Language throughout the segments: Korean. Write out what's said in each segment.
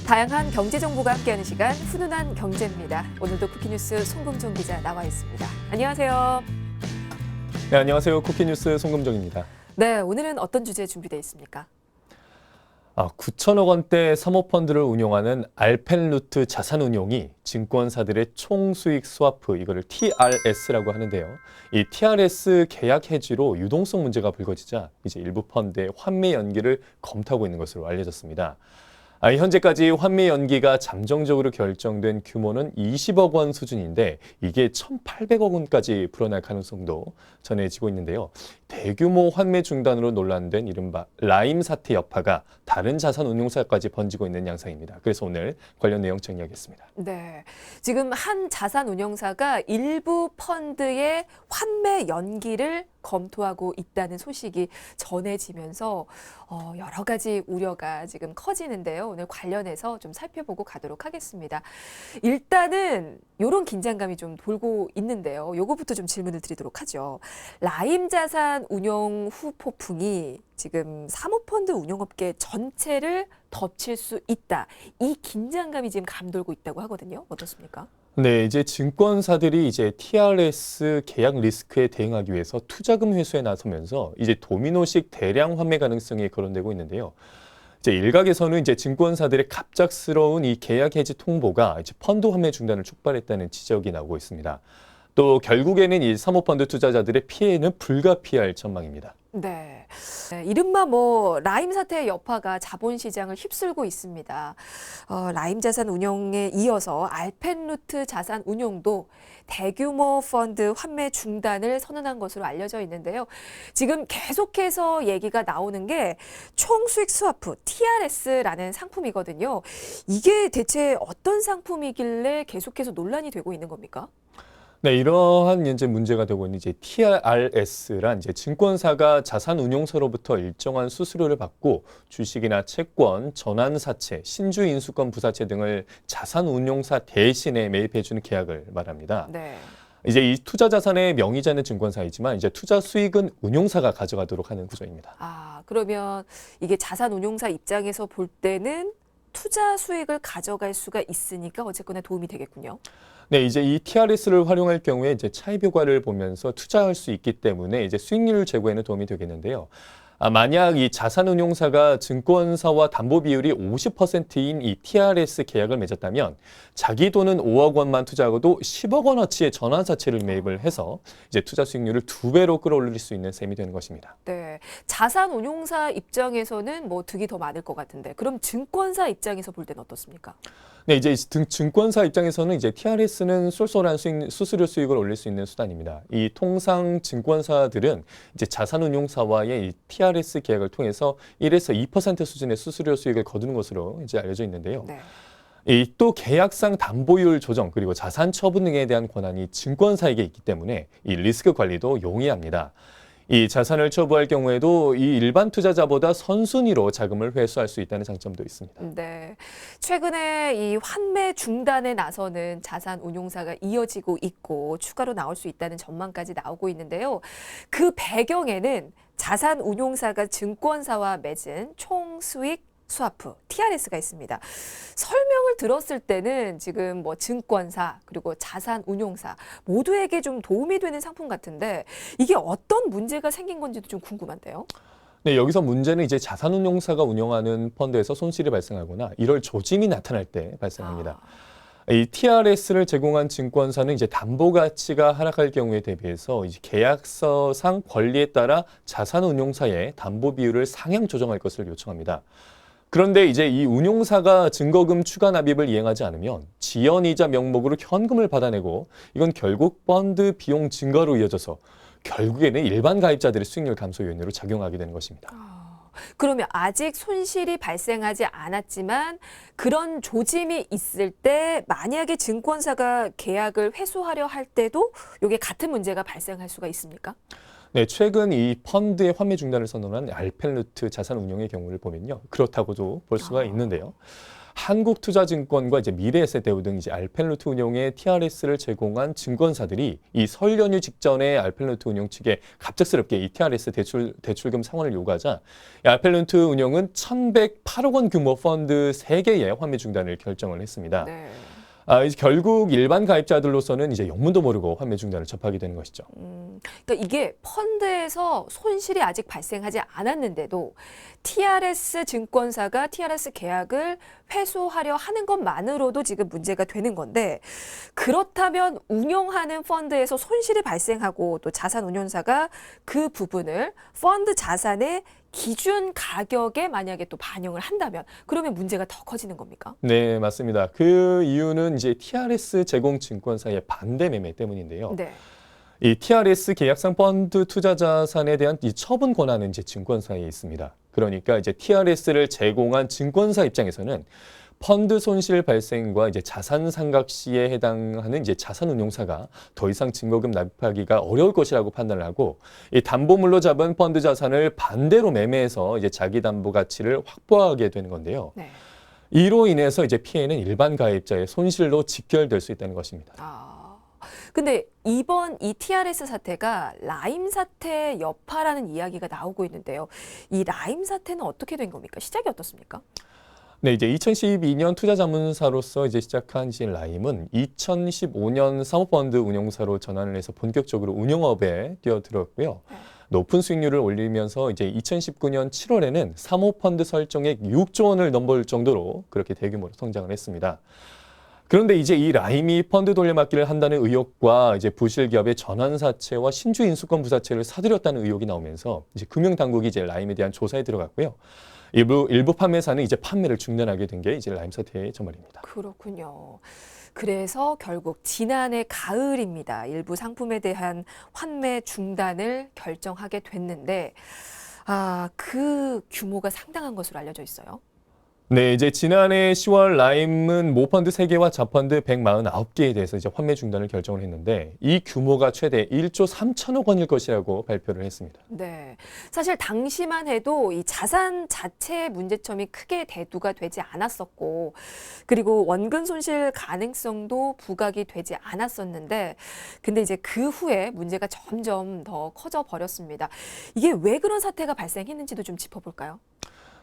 다양한 경제 정보가 함께하는 시간 훈훈한 경제입니다. 오늘도 쿠키뉴스 송금종 기자 나와 있습니다. 안녕하세요. 네, 안녕하세요. 쿠키뉴스 송금종입니다. 네, 오늘은 어떤 주제 준비되어 있습니까? 9천억 원대 사모펀드를 운용하는 알펜루트 자산운용이 증권사들의 총수익 스와프, 이거를 TRS라고 하는데요. 이 TRS 계약 해지로 유동성 문제가 불거지자 이제 일부 펀드의 환매 연기를 검토하고 있는 것으로 알려졌습니다. 현재까지 환매 연기가 잠정적으로 결정된 규모는 20억 원 수준인데 이게 1,800억 원까지 불어날 가능성도 전해지고 있는데요. 대규모 환매 중단으로 논란된 이른바 라임 사태 여파가 다른 자산 운용사까지 번지고 있는 양상입니다. 그래서 오늘 관련 내용 정리하겠습니다. 네, 지금 한 자산 운용사가 일부 펀드의 환매 연기를 검토하고 있다는 소식이 전해지면서 여러 가지 우려가 지금 커지는데요. 오늘 관련해서 좀 살펴보고 가도록 하겠습니다. 일단은 이런 긴장감이 좀 돌고 있는데요. 요거부터 좀 질문을 드리도록 하죠. 라임 자산 운용 후폭풍이 지금 사모펀드 운용업계 전체를 덮칠 수 있다. 이 긴장감이 지금 감돌고 있다고 하거든요. 어떻습니까? 네, 이제 증권사들이 이제 TRS 계약 리스크에 대응하기 위해서 투자금 회수에 나서면서 이제 도미노식 대량 환매 가능성이 거론되고 있는데요. 이제 일각에서는 이제 증권사들의 갑작스러운 이 계약 해지 통보가 이제 펀드 환매 중단을 촉발했다는 지적이 나오고 있습니다. 또 결국에는 이 사모펀드 투자자들의 피해는 불가피할 전망입니다. 네, 이른바 라임 사태의 여파가 자본시장을 휩쓸고 있습니다. 라임 자산 운용에 이어서 알펜루트 자산 운용도 대규모 펀드 환매 중단을 선언한 것으로 알려져 있는데요. 지금 계속해서 얘기가 나오는 게 총수익 스와프, TRS라는 상품이거든요. 이게 대체 어떤 상품이길래 계속해서 논란이 되고 있는 겁니까? 네, 이러한 이제 문제가 되고 있는 이제 TRS란 이제 증권사가 자산 운용사로부터 일정한 수수료를 받고 주식이나 채권, 전환사채, 신주 인수권 부사채 등을 자산 운용사 대신에 매입해주는 계약을 말합니다. 네. 이제 이 투자 자산의 명의자는 증권사이지만 이제 투자 수익은 운용사가 가져가도록 하는 구조입니다. 그러면 이게 자산 운용사 입장에서 볼 때는 투자 수익을 가져갈 수가 있으니까 어쨌거나 도움이 되겠군요. 네, 이제 이 TRS를 활용할 경우에 이제 차익 효과를 보면서 투자할 수 있기 때문에 이제 수익률 제고에는 도움이 되겠는데요. 만약 이 자산운용사가 증권사와 담보 비율이 50%인 이 TRS 계약을 맺었다면 자기 돈은 5억 원만 투자하고도 10억 원어치의 전환사채를 매입을 해서 이제 투자 수익률을 2배로 끌어올릴 수 있는 셈이 되는 것입니다. 네, 자산운용사 입장에서는 득이 더 많을 것 같은데 그럼 증권사 입장에서 볼 때는 어떻습니까? 네, 이제 증권사 입장에서는 이제 TRS는 쏠쏠한 수수료 수익을 올릴 수 있는 수단입니다. 이 통상 증권사들은 이제 자산운용사와의 이 TRS 계약을 통해서 1에서 2% 수준의 수수료 수익을 거두는 것으로 이제 알려져 있는데요. 네. 이 또 계약상 담보율 조정 그리고 자산 처분 등에 대한 권한이 증권사에게 있기 때문에 이 리스크 관리도 용이합니다. 이 자산을 처분할 경우에도 이 일반 투자자보다 선순위로 자금을 회수할 수 있다는 장점도 있습니다. 네, 최근에 이 환매 중단에 나서는 자산 운용사가 이어지고 있고 추가로 나올 수 있다는 전망까지 나오고 있는데요. 그 배경에는 자산 운용사가 증권사와 맺은 총수익 스와프, TRS가 있습니다. 설명을 들었을 때는 지금 증권사 그리고 자산 운용사 모두에게 좀 도움이 되는 상품 같은데 이게 어떤 문제가 생긴 건지도 좀 궁금한데요. 네, 여기서 문제는 이제 자산운용사가 운영하는 펀드에서 손실이 발생하거나 이럴 조짐이 나타날 때 발생합니다. 이 TRS를 제공한 증권사는 이제 담보 가치가 하락할 경우에 대비해서 이제 계약서상 권리에 따라 자산운용사의 담보 비율을 상향 조정할 것을 요청합니다. 그런데 이제 이 운용사가 증거금 추가 납입을 이행하지 않으면 지연이자 명목으로 현금을 받아내고 이건 결국 펀드 비용 증가로 이어져서 결국에는 일반 가입자들의 수익률 감소 요인으로 작용하게 되는 것입니다. 그러면 아직 손실이 발생하지 않았지만 그런 조짐이 있을 때 만약에 증권사가 계약을 회수하려 할 때도 이게 같은 문제가 발생할 수가 있습니까? 네, 최근 이 펀드의 환매 중단을 선언한 알펜루트 자산 운용의 경우를 보면요. 그렇다고도 볼 수가 있는데요. 한국투자증권과 이제 미래에셋대우 등 이제 알펜루트 운용의 TRS를 제공한 증권사들이 이 설 연휴 직전에 알펜루트 운용 측에 갑작스럽게 이 TRS 대출금 상환을 요구하자 이 알펜루트 운용은 1,108억 원 규모 펀드 3개의 환매 중단을 결정을 했습니다. 네. 이제 결국 일반 가입자들로서는 이제 영문도 모르고 환매 중단을 접하게 되는 것이죠. 그러니까 이게 펀드에서 손실이 아직 발생하지 않았는데도 TRS 증권사가 TRS 계약을 회수하려 하는 것만으로도 지금 문제가 되는 건데, 그렇다면 운용하는 펀드에서 손실이 발생하고 또 자산 운용사가 그 부분을 펀드 자산의 기준 가격에 만약에 또 반영을 한다면 그러면 문제가 더 커지는 겁니까? 네, 맞습니다. 그 이유는 이제 TRS 제공 증권사의 반대 매매 때문인데요. 네. 이 TRS 계약상 펀드 투자 자산에 대한 이 처분 권한은 이제 증권사에 있습니다. 그러니까 이제 TRS를 제공한 증권사 입장에서는 펀드 손실 발생과 이제 자산 상각 시에 해당하는 이제 자산 운용사가 더 이상 증거금 납입하기가 어려울 것이라고 판단을 하고, 이 담보물로 잡은 펀드 자산을 반대로 매매해서 이제 자기 담보 가치를 확보하게 되는 건데요. 네. 이로 인해서 이제 피해는 일반 가입자의 손실로 직결될 수 있다는 것입니다. 근데 이번 이 TRS 사태가 라임 사태 여파라는 이야기가 나오고 있는데요. 이 라임 사태는 어떻게 된 겁니까? 시작이 어떻습니까? 네, 이제 2012년 투자자문사로서 이제 시작한 이제 라임은 2015년 사모펀드 운용사로 전환을 해서 본격적으로 운영업에 뛰어들었고요. 높은 수익률을 올리면서 이제 2019년 7월에는 사모펀드 설정액 6조 원을 넘볼 정도로 그렇게 대규모로 성장을 했습니다. 그런데 이제 이 라임이 펀드 돌려막기를 한다는 의혹과 이제 부실 기업의 전환 사채와 신주 인수권 부사채를 사들였다는 의혹이 나오면서 이제 금융당국이 이제 라임에 대한 조사에 들어갔고요. 일부 판매사는 이제 판매를 중단하게 된 게 이제 라임 사태의 전말입니다. 그렇군요. 그래서 결국 지난해 가을입니다. 일부 상품에 대한 환매 중단을 결정하게 됐는데, 그 규모가 상당한 것으로 알려져 있어요. 네, 이제 지난해 10월 라임은 모펀드 3개와 자펀드 149개에 대해서 이제 환매 중단을 결정을 했는데, 이 규모가 최대 1조 3천억 원일 것이라고 발표를 했습니다. 네. 사실 당시만 해도 이 자산 자체의 문제점이 크게 대두가 되지 않았었고, 그리고 원금 손실 가능성도 부각이 되지 않았었는데, 근데 이제 그 후에 문제가 점점 더 커져 버렸습니다. 이게 왜 그런 사태가 발생했는지도 좀 짚어볼까요?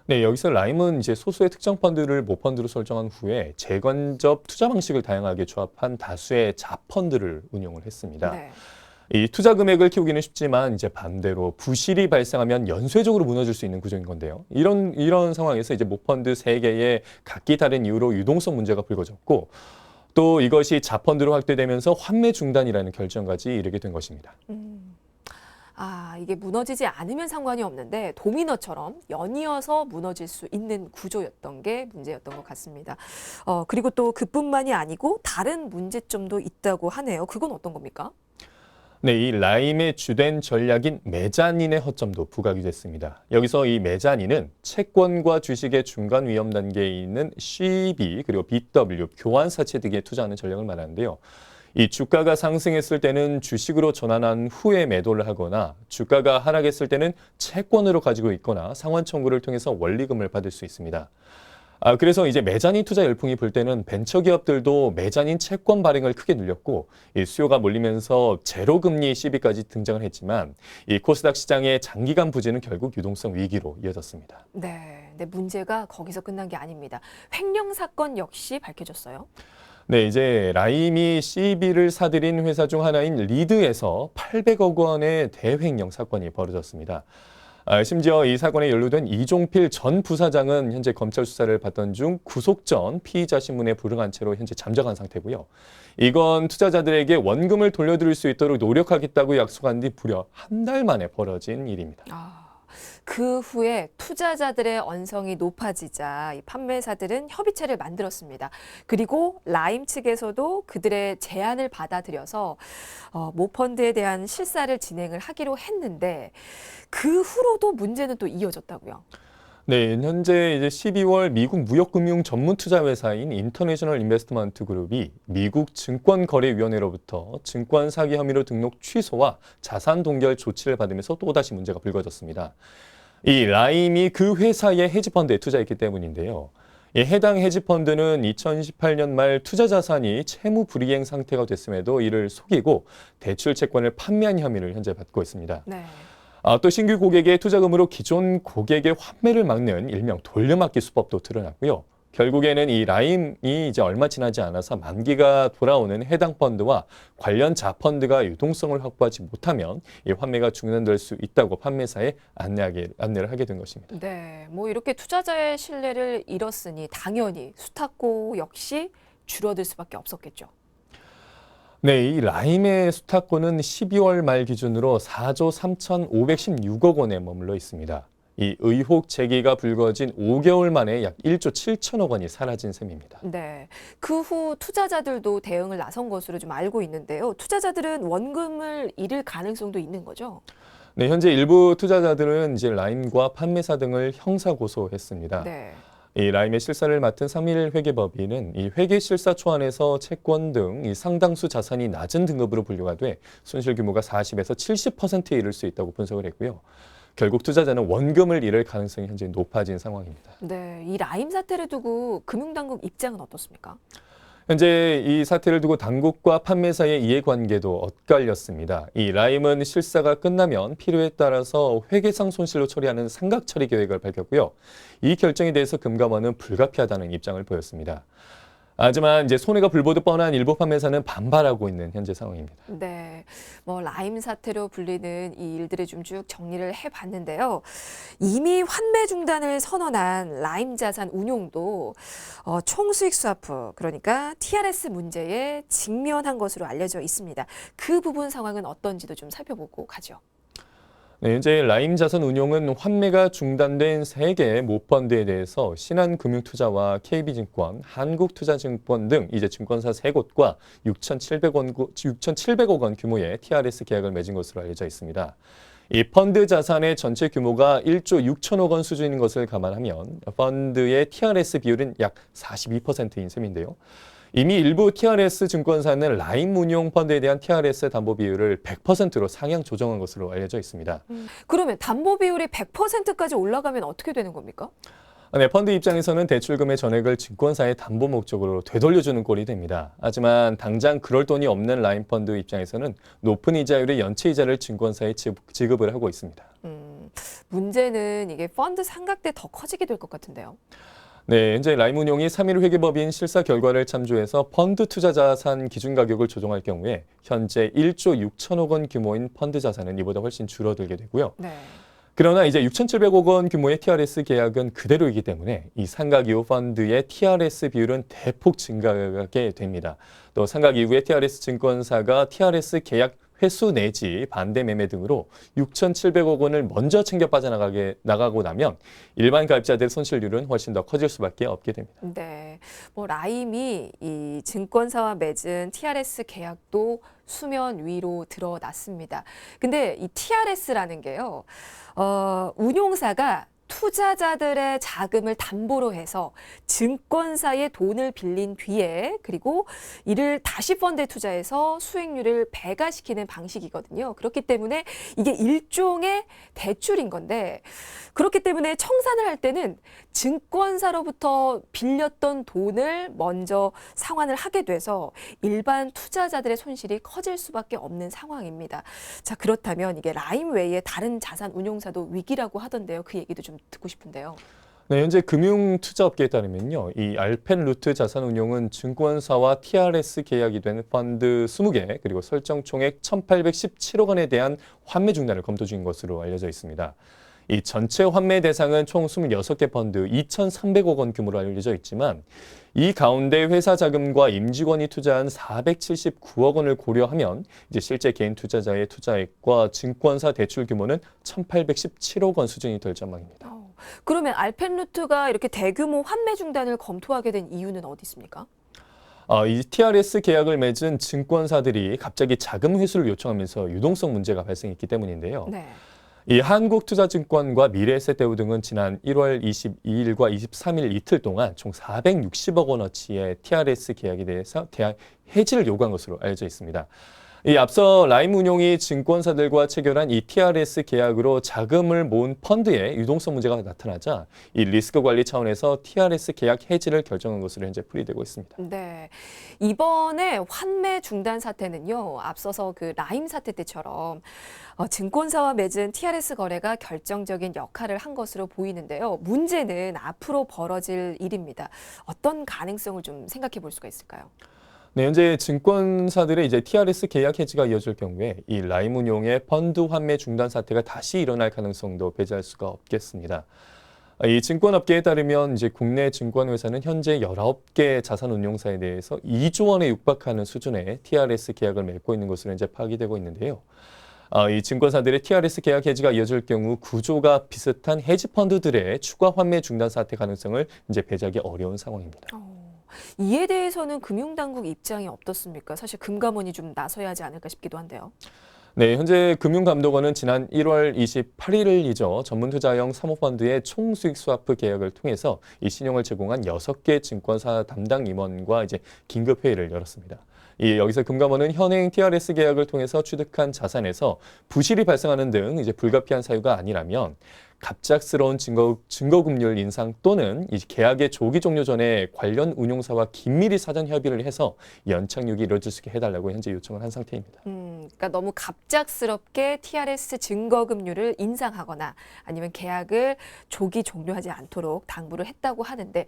네, 여기서 라임은 이제 소수의 특정 펀드를 모펀드로 설정한 후에 재건접 투자 방식을 다양하게 조합한 다수의 자펀드를 운용을 했습니다. 네. 이 투자 금액을 키우기는 쉽지만 이제 반대로 부실이 발생하면 연쇄적으로 무너질 수 있는 구조인 건데요. 이런 상황에서 이제 모펀드 3개의 각기 다른 이유로 유동성 문제가 불거졌고, 또 이것이 자펀드로 확대되면서 환매 중단이라는 결정까지 이르게 된 것입니다. 이게 무너지지 않으면 상관이 없는데 도미노처럼 연이어서 무너질 수 있는 구조였던 게 문제였던 것 같습니다. 그리고 또 그뿐만이 아니고 다른 문제점도 있다고 하네요. 그건 어떤 겁니까? 네, 이 라임의 주된 전략인 메자닌의 허점도 부각이 됐습니다. 여기서 이 메자닌은 채권과 주식의 중간 위험 단계에 있는 CB 그리고 BW, 교환사채 등에 투자하는 전략을 말하는데요. 이 주가가 상승했을 때는 주식으로 전환한 후에 매도를 하거나 주가가 하락했을 때는 채권으로 가지고 있거나 상환 청구를 통해서 원리금을 받을 수 있습니다. 그래서 이제 메자닌 투자 열풍이 불 때는 벤처기업들도 메자닌 채권 발행을 크게 늘렸고, 이 수요가 몰리면서 제로금리 CB까지 등장을 했지만 이 코스닥 시장의 장기간 부진은 결국 유동성 위기로 이어졌습니다. 네, 근데 문제가 거기서 끝난 게 아닙니다. 횡령 사건 역시 밝혀졌어요. 네, 이제 라임이 CB를 사들인 회사 중 하나인 리드에서 800억 원의 대횡령 사건이 벌어졌습니다. 심지어 이 사건에 연루된 이종필 전 부사장은 현재 검찰 수사를 받던 중 구속 전 피의자 신문에 불응한 채로 현재 잠적한 상태고요. 이건 투자자들에게 원금을 돌려드릴 수 있도록 노력하겠다고 약속한 뒤 무려 한 달 만에 벌어진 일입니다. 그 후에 투자자들의 언성이 높아지자 이 판매사들은 협의체를 만들었습니다. 그리고 라임 측에서도 그들의 제안을 받아들여서 모펀드에 대한 실사를 진행을 하기로 했는데, 그 후로도 문제는 또 이어졌다고요. 네, 현재 이제 12월 미국 무역금융 전문 투자 회사인 인터내셔널 인베스트먼트 그룹이 미국 증권거래위원회로부터 증권 사기 혐의로 등록 취소와 자산 동결 조치를 받으면서 또다시 문제가 불거졌습니다. 이 라임이 그 회사의 헤지펀드에 투자했기 때문인데요. 해당 헤지펀드는 2018년 말 투자 자산이 채무 불이행 상태가 됐음에도 이를 속이고 대출 채권을 판매한 혐의를 현재 받고 있습니다. 네. 또 신규 고객의 투자금으로 기존 고객의 환매를 막는 일명 돌려막기 수법도 드러났고요. 결국에는 이 라임이 이제 얼마 지나지 않아서 만기가 돌아오는 해당 펀드와 관련 자펀드가 유동성을 확보하지 못하면 이 환매가 중단될 수 있다고 판매사에 안내를 하게 된 것입니다. 네, 뭐 이렇게 투자자의 신뢰를 잃었으니 당연히 수탁고 역시 줄어들 수밖에 없었겠죠. 네, 이 라임의 수탁고는 12월 말 기준으로 4조 3,516억 원에 머물러 있습니다. 이 의혹 제기가 불거진 5개월 만에 약 1조 7천억 원이 사라진 셈입니다. 네, 그 후 투자자들도 대응을 나선 것으로 좀 알고 있는데요. 투자자들은 원금을 잃을 가능성도 있는 거죠? 네, 현재 일부 투자자들은 이제 라임과 판매사 등을 형사 고소했습니다. 네. 이 라임의 실사를 맡은 상밀 회계법인은 이 회계 실사 초안에서 채권 등 이 상당수 자산이 낮은 등급으로 분류가 돼 손실 규모가 40에서 70%에 이를 수 있다고 분석을 했고요. 결국 투자자는 원금을 잃을 가능성이 현재 높아진 상황입니다. 네, 이 라임 사태를 두고 금융당국 입장은 어떻습니까? 현재 이 사태를 두고 당국과 판매사의 이해관계도 엇갈렸습니다. 이 라임은 실사가 끝나면 필요에 따라서 회계상 손실로 처리하는 상각 처리 계획을 밝혔고요. 이 결정에 대해서 금감원은 불가피하다는 입장을 보였습니다. 하지만 이제 손해가 불보듯 뻔한 일부 판매사는 반발하고 있는 현재 상황입니다. 네, 뭐 라임 사태로 불리는 이 일들을 좀 쭉 정리를 해봤는데요. 이미 환매 중단을 선언한 라임 자산 운용도 총수익 스와프, 그러니까 TRS 문제에 직면한 것으로 알려져 있습니다. 그 부분 상황은 어떤지도 좀 살펴보고 가죠. 네, 현재 라임 자산 운용은 환매가 중단된 3개의 모펀드에 대해서 신한금융투자와 KB증권, 한국투자증권 등 이제 증권사 3곳과 6,700억 원 규모의 TRS 계약을 맺은 것으로 알려져 있습니다. 이 펀드 자산의 전체 규모가 1조 6천억 원 수준인 것을 감안하면 펀드의 TRS 비율은 약 42%인 셈인데요. 이미 일부 TRS 증권사는 라임 운용 펀드에 대한 TRS 담보 비율을 100%로 상향 조정한 것으로 알려져 있습니다. 그러면 담보 비율이 100%까지 올라가면 어떻게 되는 겁니까? 네, 펀드 입장에서는 대출금의 전액을 증권사의 담보 목적으로 되돌려주는 꼴이 됩니다. 하지만 당장 그럴 돈이 없는 라임 펀드 입장에서는 높은 이자율의 연체 이자를 증권사에 지급을 하고 있습니다. 문제는 이게 펀드 상각 때 더 커지게 될 것 같은데요. 네, 현재 라임 운용이 3일 회계법인 실사 결과를 참조해서 펀드 투자 자산 기준 가격을 조정할 경우에 현재 1조 6천억 원 규모인 펀드 자산은 이보다 훨씬 줄어들게 되고요. 네. 그러나 이제 6,700억 원 규모의 TRS 계약은 그대로이기 때문에 이 상각 이후 펀드의 TRS 비율은 대폭 증가하게 됩니다. 또 상각 이후에 TRS 증권사가 TRS 계약 회수 내지 반대 매매 등으로 6,700억 원을 먼저 챙겨 나가고 나면 일반 가입자들의 손실률은 훨씬 더 커질 수밖에 없게 됩니다. 네, 뭐 라임이 이 증권사와 맺은 TRS 계약도 수면 위로 드러났습니다. 근데 이 TRS라는 게요, 운용사가 투자자들의 자금을 담보로 해서 증권사의 돈을 빌린 뒤에 그리고 이를 다시 펀드에 투자해서 수익률을 배가시키는 방식이거든요. 그렇기 때문에 이게 일종의 대출인 건데 그렇기 때문에 청산을 할 때는 증권사로부터 빌렸던 돈을 먼저 상환을 하게 돼서 일반 투자자들의 손실이 커질 수밖에 없는 상황입니다. 자, 그렇다면 이게 라임 외에 다른 자산 운용사도 위기라고 하던데요. 그 얘기도 좀 듣고 싶은데요. 네, 현재 금융투자업계에 따르면요, 이 알펜루트 자산운용은 증권사와 TRS 계약이 된 펀드 20개 그리고 설정 총액 1,817억 원에 대한 환매 중단을 검토 중인 것으로 알려져 있습니다. 이 전체 환매 대상은 총 26개 펀드 2,300억 원 규모로 알려져 있지만 이 가운데 회사 자금과 임직원이 투자한 479억 원을 고려하면 이제 실제 개인 투자자의 투자액과 증권사 대출 규모는 1,817억 원 수준이 될 전망입니다. 그러면 알펜루트가 이렇게 대규모 환매 중단을 검토하게 된 이유는 어디 있습니까? 이 TRS 계약을 맺은 증권사들이 갑자기 자금 회수를 요청하면서 유동성 문제가 발생했기 때문인데요. 네. 이 한국투자증권과 미래에셋대우 등은 지난 1월 22일과 23일 이틀 동안 총 460억 원어치의 TRS 계약에 대해서 대학 해지를 요구한 것으로 알려져 있습니다. 이 앞서 라임운용이 증권사들과 체결한 이 TRS 계약으로 자금을 모은 펀드에 유동성 문제가 나타나자 이 리스크 관리 차원에서 TRS 계약 해지를 결정한 것으로 현재 풀이되고 있습니다. 네. 이번에 환매 중단 사태는요, 앞서서 그 라임 사태 때처럼 증권사와 맺은 TRS 거래가 결정적인 역할을 한 것으로 보이는데요. 문제는 앞으로 벌어질 일입니다. 어떤 가능성을 좀 생각해 볼 수가 있을까요? 네, 현재 증권사들의 이제 TRS 계약 해지가 이어질 경우에 이 라임운용의 펀드 환매 중단 사태가 다시 일어날 가능성도 배제할 수가 없겠습니다. 이 증권업계에 따르면 이제 국내 증권회사는 현재 19개 자산운용사에 대해서 2조 원에 육박하는 수준의 TRS 계약을 맺고 있는 것으로 현재 파악되고 있는데요. 이 증권사들의 TRS 계약 해지가 이어질 경우 구조가 비슷한 헤지 펀드들의 추가 환매 중단 사태 가능성을 이제 배제하기 어려운 상황입니다. 이에 대해서는 금융당국 입장이 어떻습니까? 사실 금감원이 좀 나서야 하지 않을까 싶기도 한데요. 네, 현재 금융감독원은 지난 1월 28일을 잊어 전문투자형 사모펀드의 총수익 스와프 계약을 통해서 이 신용을 제공한 6개 증권사 담당 임원과 이제 긴급회의를 열었습니다. 여기서 금감원은 현행 TRS 계약을 통해서 취득한 자산에서 부실이 발생하는 등 이제 불가피한 사유가 아니라면 갑작스러운 증거금률 인상 또는 이 계약의 조기 종료 전에 관련 운용사와 긴밀히 사전 협의를 해서 연착륙이 이루어질 수 있게 해달라고 현재 요청을 한 상태입니다. 그러니까 너무 갑작스럽게 TRS 증거금률을 인상하거나 아니면 계약을 조기 종료하지 않도록 당부를 했다고 하는데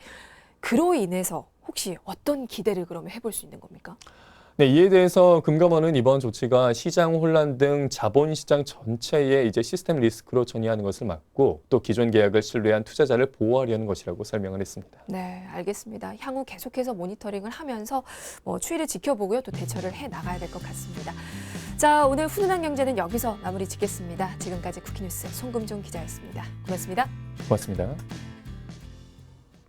그로 인해서 혹시 어떤 기대를 그러면 해볼 수 있는 겁니까? 네, 이에 대해서 금감원은 이번 조치가 시장 혼란 등 자본시장 전체의 이제 시스템 리스크로 전이하는 것을 막고 또 기존 계약을 신뢰한 투자자를 보호하려는 것이라고 설명을 했습니다. 네, 알겠습니다. 향후 계속해서 모니터링을 하면서 추이를 지켜보고요. 또 대처를 해 나가야 될 것 같습니다. 자, 오늘 훈훈한 경제는 여기서 마무리 짓겠습니다. 지금까지 쿠키뉴스 송금종 기자였습니다. 고맙습니다. 고맙습니다.